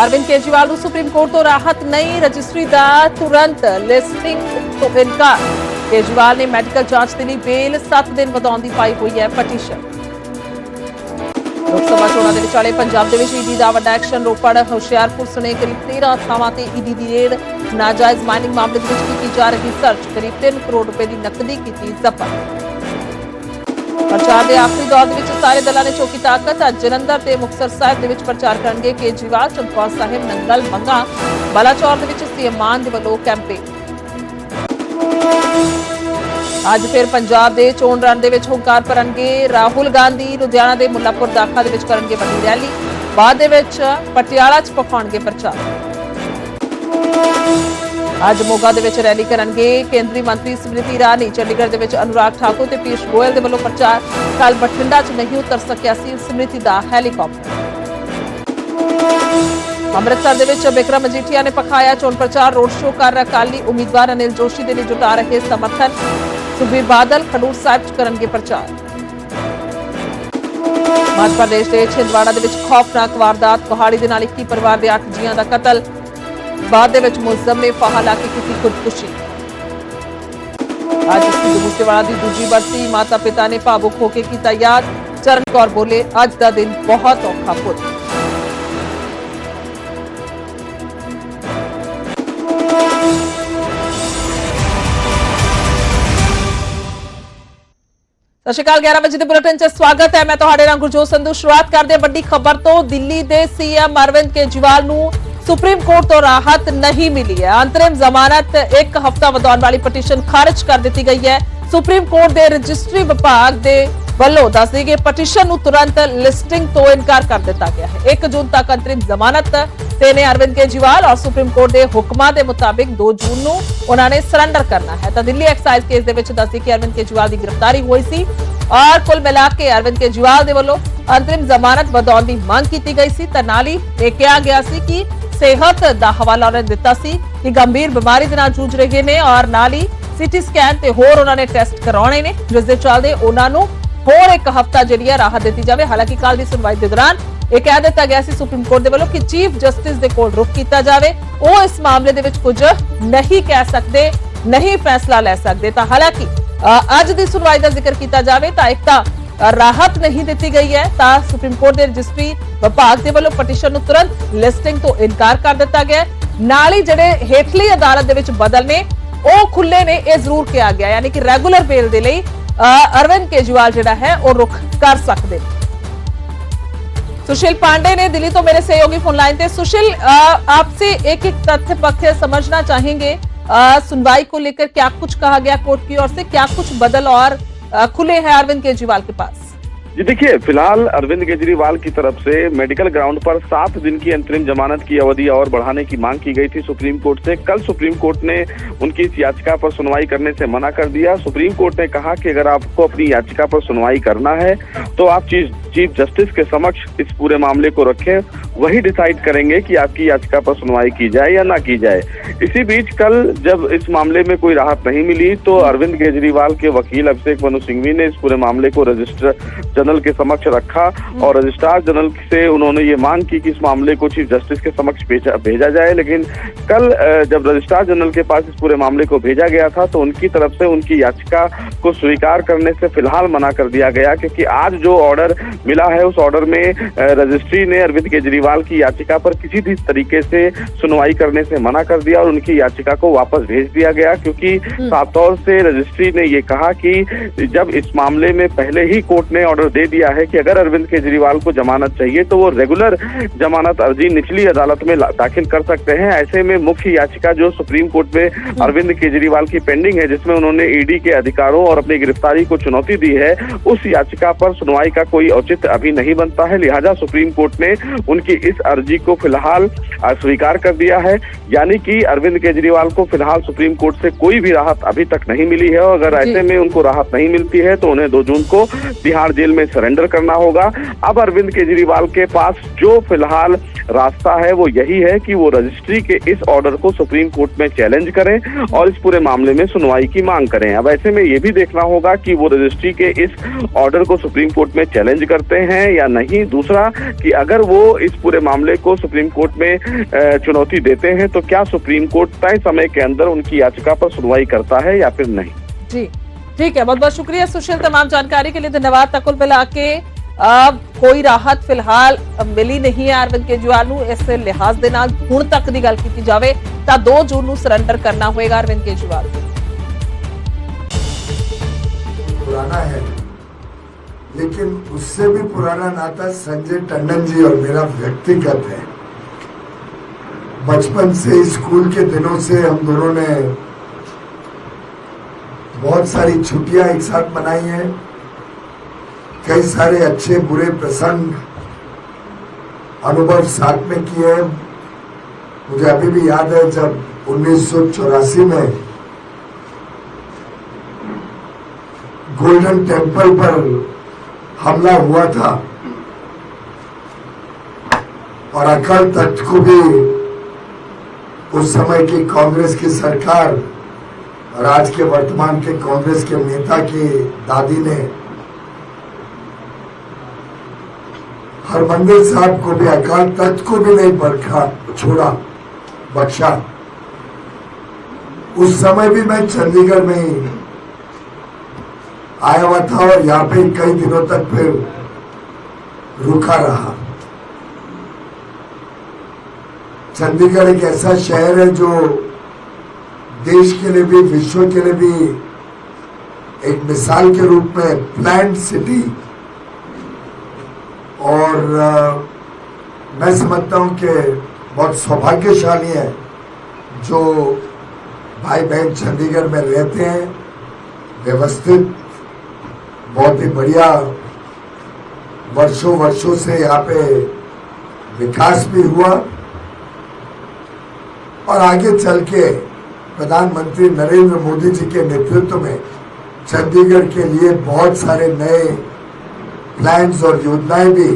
अरविंद केजरीवाल ਨੂੰ supreme court ਤੋਂ ਰਾਹਤ ਨਹੀਂ, ਰਜਿਸਟਰੀ ਦਾ ਤੁਰੰਤ ਲਿਸਟਿੰਗ ਤੋਂ ਇਨਕਾਰ। केजरीवाल ने मेडिकल जांच के लिए बेल 7 दिन ਵਧਾਉਣ ਦੀ ਪਾਈ ਹੋਈ ਹੈ ਪਟੀਸ਼ਨ। लोक सभा चोणां दे विचाले पंजाब दे विच ईडी दा वड्डा एक्शन। रोपड़ होशियारपुर सने करीब 13 ਥਾਵਾਂ ਤੇ ईडी दी रेड। नाजायज माइनिंग मामले दे विच कीती जा रही सर्च। करीब 3 करोड़ रुपए की नकदी कीती जब्त। प्रचार के आखिरी दौर दे विच सारे दलों ने चौकी ताकत। अज जलंधर ते मुक्तसर साहिब दे विच प्रचार करनगे केजरीवाल। चमकौर साहिब, नंगल, मंगा, बलाचौर दे विच सीएम मान दे वल्लों कैंपेन। ਅੱਜ फिर पंजाब के चोण रण के हुंकार भरनगे राहुल गांधी। लुधियाना के मुल्लापुर दाखा के करनगे वड्डी रैली। बाद पटियाला च पखाउणगे प्रचार। आज मोगा के रैली करनगे केंद्रीय मंत्री स्मृति ईरानी। चंडीगढ़ के अनुराग ठाकुर ते पीयूष गोयल के वल्लों प्रचार। कल बठिंडा च नहीं उतर सकिया सी स्मृति का हैलीकॉप्टर। अमृतसर के बिक्रम मजीठिया ने पखाया चोण प्रचार। रोड शो कर अकाली उम्मीदवार अनिल जोशी के लिए जुटा रहे समर्थन। सुखबीर बादल खडूर साहिब करनगे प्रचार। मध्य प्रदेश के छिंदवाड़ा के खौफनाक वारदात। कुहाड़ी के 21 परिवार के 8 जीआं दा कतल। बाद मुलजम ने फाहा ला के की खुदकुशी। अज सिद्धू मूसेवाला की दूजी बरसी। माता पिता ने भावुक होकर किया याद। चरण कौर बोले अज का दिन बहुत औखा पुत। सत श्री अकाल। 11 बजे के बुलेटिन च स्वागत है। मैं तुहाडे नाल गुरजोत संधू। शुरुआत करते हैं बड़ी खबर तो। दिल्ली के सीएम अरविंद केजरीवाल नूं सुप्रीम कोर्ट तो राहत नहीं मिली है। अंतरिम जमानत 1 हफ्ता ਵਧਾਉਣ वाली पटीशन खारिज कर दी गई है। सुप्रीम कोर्ट के रजिस्ट्री विभाग के ਵੱਲੋਂ ਦੱਸੀ गई पटीशन ਨੂੰ तुरंत लिस्टिंग तो इनकार कर दिया गया है। 1 जून तक अंतरिम जमानत देने अरविंद केजरीवाल और सुप्रीम कोर्ट के हुक्मां के मुताबिक 2 जून ਨੂੰ उन्होंने सरेंडर करना है। तो दिल्ली एक्साइज केस के विच दस्सी कि अरविंद केजरीवाल की गिरफ्तारी हुई सी और कुल मिला के अरविंद केजरीवाल के ਵੱਲੋਂ अंतरिम जमानत ਵਧਾਉਣ की मांग की गई सी। तो नाल ही ये कहा गया सी कि सेहत का हवाला उन्होंने दिता सी कि गंभीर बीमारी के नाल जूझ रहे ने और नाल ही सीटी स्कैन ते होर उन्होंने टेस्ट करवाने ने, जिस दे चलदे उन्होंने होर 1 हफ्ता जिहड़ी राहत दी जावे। हालांकि कल की सुनवाई के दौरान यह कह दिता गया सी सुप्रीम कोर्ट के वल्लों कि चीफ जस्टिस के कोल रुख किया जाए। वो इस मामले दे विच कुछ नहीं कह सकते, नहीं फैसला लै सकते। तो हालांकि अज की सुनवाई का जिक्र किया जाए तो एक तो राहत नहीं दी गई है। तो सुप्रीम कोर्ट के रजिस्ट्री विभाग के वल्लों पटीशन नूं तुरंत लिस्टिंग तो इनकार कर दिता गया। नाल ही जिहड़े हेठली अदालत दे विच बदल ने वो खुले ने, यह जरूर कहा गया यानी कि रेगुलर बेल के लिए अरविंद केजरीवाल जिहड़ा है वो रुख कर सकते। सुशील पांडे ने दिल्ली तो मेरे सहयोगी फोन लाइन थे। सुशील, आपसे एक एक तथ्य पथ्य समझना चाहेंगे। सुनवाई को लेकर क्या कुछ कहा गया कोर्ट की ओर से, क्या कुछ बदल और खुले हैं अरविंद केजरीवाल के पास? जी देखिए, फिलहाल अरविंद केजरीवाल की तरफ से मेडिकल ग्राउंड पर 7 दिन की अंतरिम जमानत की अवधि और बढ़ाने की मांग की गई थी सुप्रीम कोर्ट से। कल सुप्रीम कोर्ट ने उनकी इस याचिका पर सुनवाई करने से मना कर दिया। सुप्रीम कोर्ट ने कहा कि अगर आपको अपनी याचिका पर सुनवाई करना है तो आप चीफ जस्टिस के समक्ष इस पूरे मामले को रखें, वही डिसाइड करेंगे कि आपकी याचिका पर सुनवाई की जाए या ना की जाए। इसी बीच कल जब इस मामले में कोई राहत नहीं मिली तो अरविंद केजरीवाल के वकील अभिषेक मनु सिंघवी ने इस पूरे मामले को रजिस्ट्रार जनरल के समक्ष रखा और रजिस्ट्रार जनरल से उन्होंने ये मांग की कि इस मामले को चीफ जस्टिस के समक्ष भेजा जाए। लेकिन कल जब रजिस्ट्रार जनरल के पास इस पूरे मामले को भेजा गया था तो उनकी तरफ से उनकी याचिका को स्वीकार करने से फिलहाल मना कर दिया गया, क्योंकि आज जो ऑर्डर मिला है उस ऑर्डर में रजिस्ट्री ने अरविंद केजरीवाल की याचिका पर किसी भी तरीके से सुनवाई करने से मना कर दिया और उनकी याचिका को वापस भेज दिया गया। क्योंकि साफ तौर से रजिस्ट्री ने ये कहा कि जब इस मामले में पहले ही कोर्ट ने ऑर्डर दे दिया है कि अगर अरविंद केजरीवाल को जमानत चाहिए तो वो रेगुलर जमानत अर्जी निचली अदालत में दाखिल कर सकते हैं। ऐसे में मुख्य याचिका जो सुप्रीम कोर्ट में अरविंद केजरीवाल की पेंडिंग है, जिसमें उन्होंने ईडी के अधिकारों और अपनी गिरफ्तारी को चुनौती दी है, उस याचिका पर सुनवाई का कोई औचित्य अभी नहीं बनता है। लिहाजा सुप्रीम कोर्ट ने उनकी इस अर्जी को फिलहाल अस्वीकार कर दिया है। यानी कि अरविंद केजरीवाल को फिलहाल सुप्रीम कोर्ट से कोई भी राहत अभी तक नहीं मिली है और अगर ऐसे में उनको राहत नहीं मिलती है तो उन्हें 2 जून को तिहाड़ जेल में सरेंडर करना होगा। अब अरविंद केजरीवाल के पास जो फिलहाल रास्ता है वो यही है कि वो रजिस्ट्री के इस ऑर्डर को सुप्रीम कोर्ट में चैलेंज करें और इस पूरे मामले में सुनवाई की मांग करें। अब ऐसे में ये भी देखना होगा कि वो रजिस्ट्री के इस ऑर्डर को सुप्रीम कोर्ट में चैलेंज करते हैं या नहीं। दूसरा कि अगर वो इस पूरे मामले को सुप्रीम कोर्ट में चुनौती देते हैं तो क्या सुप्रीम कोर्ट तय समय के अंदर उनकी याचिका पर सुनवाई करता है या फिर नहीं। जी ठीक है, बहुत बहुत शुक्रिया सुशील, तमाम जानकारी के लिए धन्यवाद। तकुल मिला के कोई राहत फिलहाल मिली नहीं है अरविंद केजरीवाल ਨੂੰ, ਇਸ ਲਿਹਾਜ਼ ਦੇ ਨਾਲ ਹੁਣ ਤੱਕ ਦੀ ਗੱਲ ਕੀਤੀ ਜਾਵੇ ਤਾਂ 2 ਜੂਨ ਨੂੰ ਸਰੈਂਡਰ ਕਰਨਾ ਹੋਏਗਾ अरविंद केजरीवाल को। पुराना है, लेकिन उससे भी पुराना नाता संजय टंडन जी और मेरा व्यक्तिगत है। बचपन से स्कूल के दिनों से हम दोनों ने बहुत सारी छुट्टियां एक साथ मनाई हैं, कई सारे अच्छे बुरे प्रसंग अनुभव साथ में किए हैं। मुझे अभी भी याद है जब 1984 में गोल्डन टेम्पल पर हमला हुआ था और अकाल तख्त को भी उस समय की कांग्रेस की सरकार और आज के वर्तमान के कांग्रेस के नेता की दादी ने हरमंदिर साहब को भी, अकाल तख्त को भी नहीं बख्शा। उस समय भी मैं चंडीगढ़ में ही आया हुआ था और यहाँ पे कई दिनों तक फिर रुका रहा। चंडीगढ़ एक ऐसा शहर है जो देश के लिए भी, विश्व के लिए भी एक मिसाल के रूप में प्लान्ड सिटी, और मैं समझता हूं कि बहुत सौभाग्यशाली है जो भाई बहन चंडीगढ़ में रहते हैं। व्यवस्थित, बहुत ही बढ़िया, वर्षों से यहाँ पे विकास भी हुआ और आगे चल के प्रधानमंत्री नरेंद्र मोदी जी के नेतृत्व में चंडीगढ़ के लिए बहुत सारे नए प्लान्स और योजनाएं भी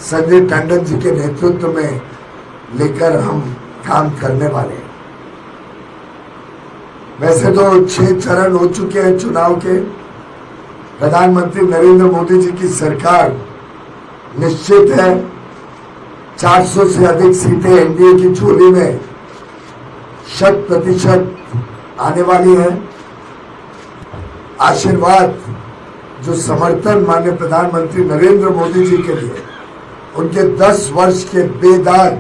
संजय टंडन जी के नेतृत्व में लेकर हम काम करने वाले हैं। वैसे तो 6 चरण हो चुके हैं चुनाव के। प्रधानमंत्री नरेंद्र मोदी जी की सरकार निश्चित है 400 से अधिक सीटें एनडीए की झोली में 100% आने वाली है। आशीर्वाद, जो समर्थन माननीय प्रधानमंत्री नरेंद्र मोदी जी के लिए, उनके 10 वर्ष के बेदाग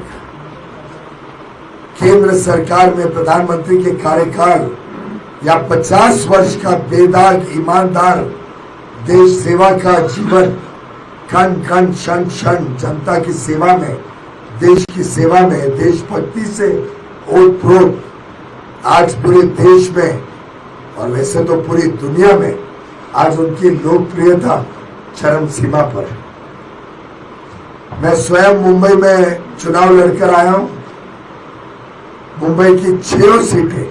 केंद्र सरकार में प्रधानमंत्री के कार्यकाल या 50 वर्ष का बेदाग ईमानदार देश सेवा का जीवन, कण कण क्षण क्षण जनता की सेवा में, देश की सेवा में, देशभक्ति से ओतप्रोत आज पूरे देश में और वैसे तो पूरी दुनिया में आज उनकी लोकप्रियता चरम सीमा पर है। मैं स्वयं मुंबई में चुनाव लड़कर आया हूं। मुंबई की 6 सीटें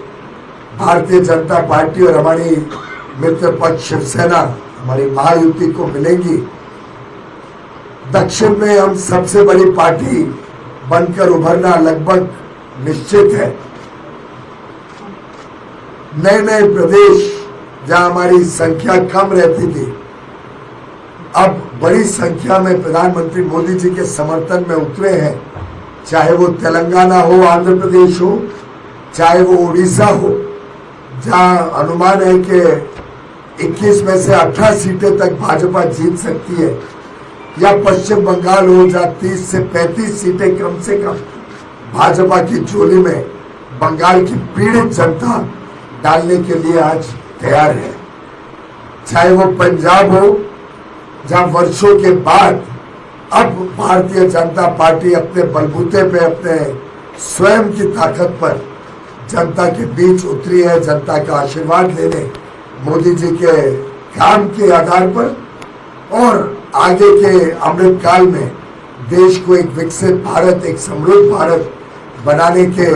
भारतीय जनता पार्टी और हमारी मित्र पक्ष शिवसेना, हमारी महायुति को मिलेंगी। दक्षिण में हम सबसे बड़ी पार्टी बनकर उभरना लगभग निश्चित है। नए नए प्रदेश जहां हमारी संख्या कम रहती थी, अब बड़ी संख्या में प्रधानमंत्री मोदी जी के समर्थन में उतरे हैं। चाहे वो तेलंगाना हो, आंध्र प्रदेश हो, चाहे वो उड़ीसा हो, जहां अनुमान है कि 21 में से 18 सीटें तक भाजपा जीत सकती है, या पश्चिम बंगाल हो जहां 30 से 35 सीटें कम से कम भाजपा की झोली में बंगाल की पीड़ित जनता डालने के लिए आज तैयार है। चाहे वो पंजाब हो जहां वर्षों के बाद अब भारतीय जनता पार्टी अपने बलबूते पे, अपने स्वयं की ताकत पर जनता के बीच उतरी है, जनता का आशीर्वाद लेने मोदी जी के काम के आधार पर, और आगे के अमृत काल में देश को एक विकसित भारत, एक समृद्ध भारत बनाने के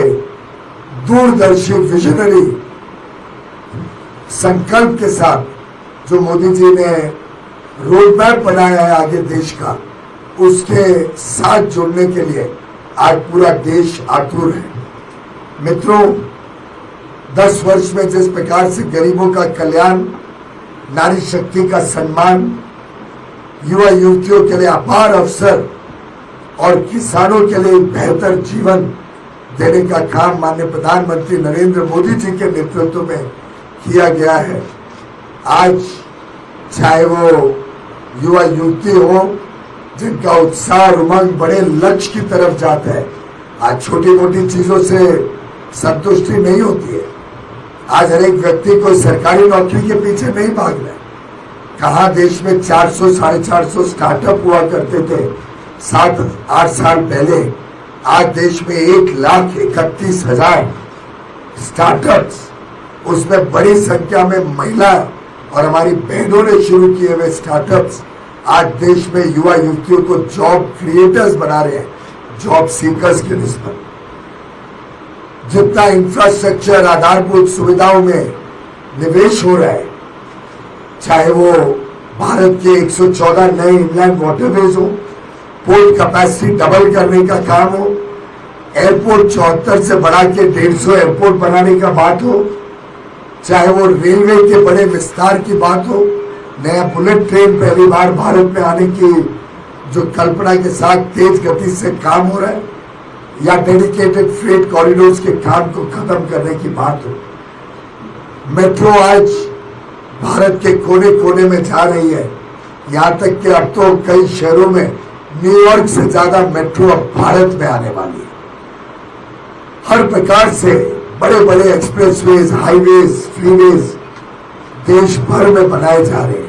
दूरदर्शी विजनरी संकल्प के साथ जो मोदी जी ने रोड मैप बनाया है आगे देश का, उसके साथ जुड़ने के लिए आज पूरा देश आतुर है। मित्रों, 10 वर्ष में जिस प्रकार से गरीबों का कल्याण, नारी शक्ति का सम्मान, युवा युवतियों के लिए अपार अवसर और किसानों के लिए बेहतर जीवन देने का काम माननीय प्रधानमंत्री नरेंद्र मोदी जी के नेतृत्व में किया गया है। आज चाहे वो युवा युवती हो जिनका उत्साह और उमंग बड़े लक्ष्य की तरफ जाता है, आज छोटी मोटी चीजों से संतुष्टि नहीं होती है। आज हर एक व्यक्ति को सरकारी नौकरी के पीछे नहीं भागना है। कहाँ देश में 400 साढ़े 400 स्टार्टअप हुआ करते थे 7-8 साल पहले, आज देश में 1,31,000 स्टार्टअप्स, उसमें बड़ी संख्या में महिला और हमारी बहनों ने शुरू किए हुए स्टार्टअप्स आज देश में युवा युवतियों को जॉब क्रिएटर्स बना रहे हैं, जॉब सीकर्स के निस्बत। जितना इंफ्रास्ट्रक्चर, आधारभूत सुविधाओं में निवेश हो रहा है, चाहे वो भारत के 114 नए इनलैंड वाटरवेज हो, पोर्ट कैपेसिटी डबल करने का काम हो, एयरपोर्ट 74 से बढ़ा के 150 एयरपोर्ट बनाने का बात हो, चाहे वो रेलवे के बड़े विस्तार की बात हो, नया बुलेट ट्रेन पहली बार भारत में आने की जो कल्पना के साथ तेज गति से काम हो रहा है, या डेडिकेटेड फ्रेट कॉरिडोर्स के काम को खत्म करने की बात हो। मेट्रो आज भारत के कोने कोने में जा रही है, यहाँ तक कि अब तो कई शहरों में न्यूयॉर्क से ज्यादा मेट्रो अब भारत में आने वाली है। हर प्रकार से बड़े बड़े एक्सप्रेसवेज, हाईवेज, फ्रीवेज देश भर में बनाए जा रहे हैं।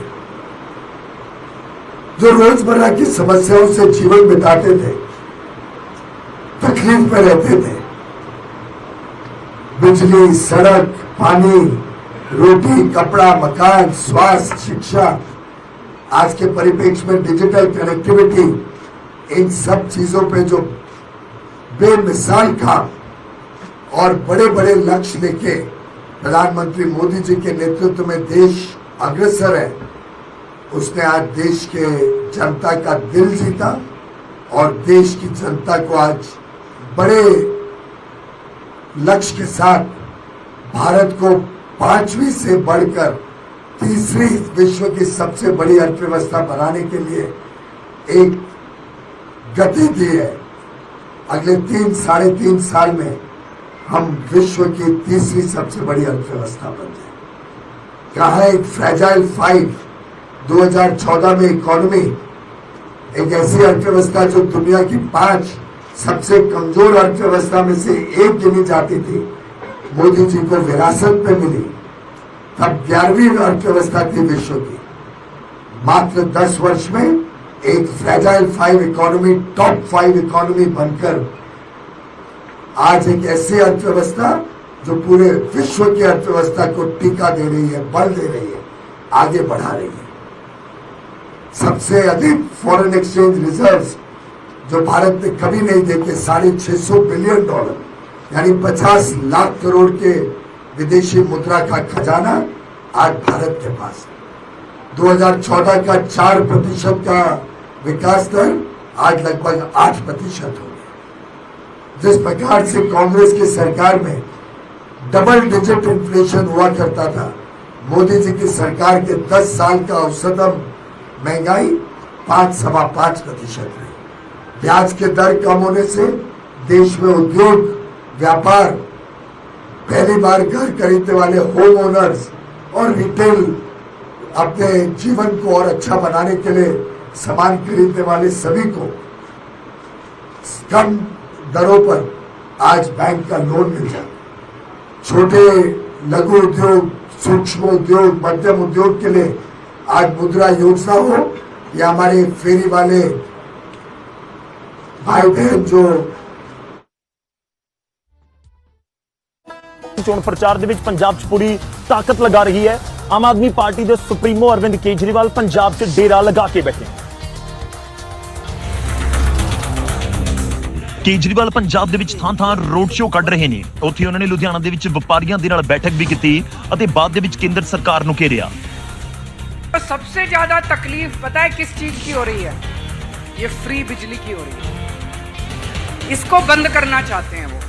जो रोजमर्रा की समस्याओं से जीवन बिताते थे, तकलीफ में रहते थे, बिजली, सड़क, पानी, रोटी, कपड़ा, मकान, स्वास्थ्य, शिक्षा, आज के परिप्रेक्ष्य में डिजिटल कनेक्टिविटी, इन सब चीजों पे जो बेमिसाल काम और बड़े बड़े लक्ष्य लेके प्रधानमंत्री मोदी जी के नेतृत्व में देश अग्रसर है, उसने आज देश के जनता का दिल जीता और देश की जनता को आज बड़े लक्ष्य के साथ भारत को 5वीं से बढ़कर 3री विश्व की सबसे बड़ी अर्थव्यवस्था बनाने के लिए एक गति दी है। अगले 3-3.5 साल में हम विश्व की 3री सबसे बड़ी अर्थव्यवस्था बन जाए। कहा एक फ्रेजाइल 5 2014 में इकोनॉमी, एक ऐसी अर्थव्यवस्था जो दुनिया की 5 सबसे कमजोर अर्थव्यवस्था में से एक गिनी जाती थी, मोदी जी को विरासत में मिली। तब 11वीं अर्थव्यवस्था थी विश्व की। मात्र 10 वर्ष में एक फ्रेजाइल 5 इकोनॉमी, टॉप 5 इकोनॉमी बनकर आज एक ऐसी अर्थव्यवस्था जो पूरे विश्व की अर्थव्यवस्था को टीका दे रही है, बल दे रही है, आगे बढ़ा रही है। सबसे अधिक फॉरेन एक्सचेंज रिजर्व्स जो भारत ने कभी नहीं देखे, $650 बिलियन, यानी 50 लाख करोड़ के विदेशी मुद्रा का खजाना आज भारत के पास है। 2014 का 4% का विकास दर आज लगभग 8% हो गया। जिस प्रकार से कांग्रेस की सरकार में डबल डिजिट इन्फ्लेशन हुआ करता था, मोदी जी की सरकार के 10 साल का औसतम महंगाई 5-5.25% रही। ब्याज के दर कम होने से देश में उद्योग, व्यापार, पहली बार घर खरीदने वाले होम ओनर्स और रिटेल अपने जीवन को और अच्छा बनाने के लिए सामान खरीदने वाले सभी को कम दरों पर आज बैंक का लोन मिल जाता। छोटे लघु उद्योग, सूक्ष्म उद्योग, मध्यम उद्योग के लिए आज मुद्रा योजना हो या हमारे फेरी वाले भाई बहन जो ਚੋਣ ਪ੍ਰਚਾਰ ਦੇ ਵਿੱਚ ਪੰਜਾਬ 'ਚ ਪੂਰੀ ਤਾਕਤ ਲਗਾ ਰਹੀ ਹੈ। ਆਮ ਆਦਮੀ ਪਾਰਟੀ ਦੇ ਸੁਪਰੀਮੋ ਅਰਵਿੰਦ ਕੇਜਰੀਵਾਲ ਪੰਜਾਬ 'ਚ ਡੇਰਾ ਲਗਾ ਕੇ ਬੈਠੇ। ਕੇਜਰੀਵਾਲ ਪੰਜਾਬ ਦੇ ਵਿੱਚ ਥਾਂ-ਥਾਂ ਰੋਡ ਸ਼ੋਅ ਕੱਢ ਰਹੇ ਨੇ। ਉੱਥੇ ਉਹਨਾਂ ਨੇ ਲੁਧਿਆਣਾ ਦੇ ਵਿੱਚ ਵਪਾਰੀਆਂ ਦੇ ਨਾਲ ਬੈਠਕ ਵੀ ਕੀਤੀ ਅਤੇ ਬਾਅਦ ਦੇ ਵਿੱਚ ਕੇਂਦਰ ਸਰਕਾਰ ਨੂੰ ਘੇਰਿਆ। तो सबसे ज्यादा तकलीफ पता है किस चीज की हो रही है? ये फ्री बिजली की हो रही है। इसको बंद करना चाहते हैं वो।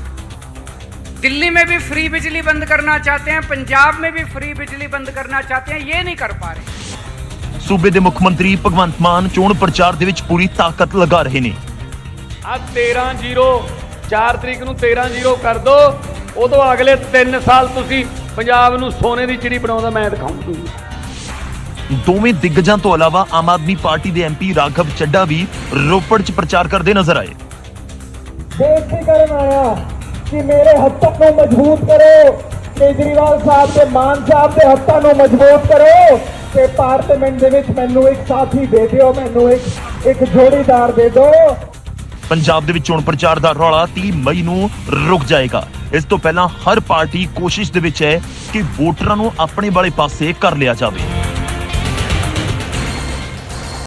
दिल्ली में भी फ्री बिजली बंद करना चाहते हैं, पंजाब में भी फ्री बिजली बंद करना चाहते हैं, ये नहीं कर पा रहे। ਸੂਬੇ ਦੇ ਮੁੱਖ ਮੰਤਰੀ ਭਗਵੰਤ ਮਾਨ ਚੋਣ ਪ੍ਰਚਾਰ ਦੇ ਵਿੱਚ ਪੂਰੀ ਤਾਕਤ ਲਗਾ ਰਹੇ ਨੇ। ਆ 13-0 4 ਤਰੀਕ ਨੂੰ 13-0 ਕਰ ਦੋ, ਉਦੋਂ ਅਗਲੇ 3 ਸਾਲ ਤੁਸੀਂ ਪੰਜਾਬ ਨੂੰ ਸੋਨੇ ਦੀ ਚਿੜੀ ਬਣਾਉਂਦਾ ਮੈਂ ਦਿਖਾਉਂਗਾ। ਦੋਵੇਂ ਦਿੱਗਜਾਂ ਤੋਂ ਇਲਾਵਾ ਆਮ ਆਦਮੀ ਪਾਰਟੀ ਦੇ ਐਮਪੀ ਰਾਘਵ ਚੱਡਾ ਵੀ ਰੋਪੜ 'ਚ ਪ੍ਰਚਾਰ ਕਰਦੇ ਨਜ਼ਰ ਆਏ। ਬੇਨਤੀ ਕਰਨ ਆਇਆ ਕਿ ਮੇਰੇ ਹੱਥਾਂ ਨੂੰ ਮਜ਼ਬੂਤ ਕਰੋ, ਕੇਜਰੀਵਾਲ ਸਾਹਿਬ ਤੇ ਮਾਨ ਸਾਹਿਬ ਦੇ ਹੱਥਾਂ ਨੂੰ ਮਜ਼ਬੂਤ ਕਰੋ ਤੇ ਪਾਰਲੀਮੈਂਟ ਦੇ ਵਿੱਚ ਮੈਨੂੰ ਇੱਕ ਸਾਥੀ ਦੇ ਦਿਓ, ਮੈਨੂੰ ਇੱਕ ਜੋੜੀਦਾਰ ਦੇ ਦਿਓ। ਪੰਜਾਬ ਦੇ ਵਿੱਚ ਚੋਣ ਪ੍ਰਚਾਰ ਦਾ ਰੌਲਾ 30 ਮਈ ਨੂੰ ਰੁਕ ਜਾਏਗਾ। ਇਸ ਤੋਂ ਪਹਿਲਾਂ ਹਰ ਪਾਰਟੀ ਕੋਸ਼ਿਸ਼ ਦੇ ਵਿੱਚ ਹੈ ਕਿ ਵੋਟਰਾਂ ਨੂੰ ਆਪਣੇ ਵਾਲੇ ਪਾਸੇ ਕਰ ਲਿਆ ਜਾਵੇ।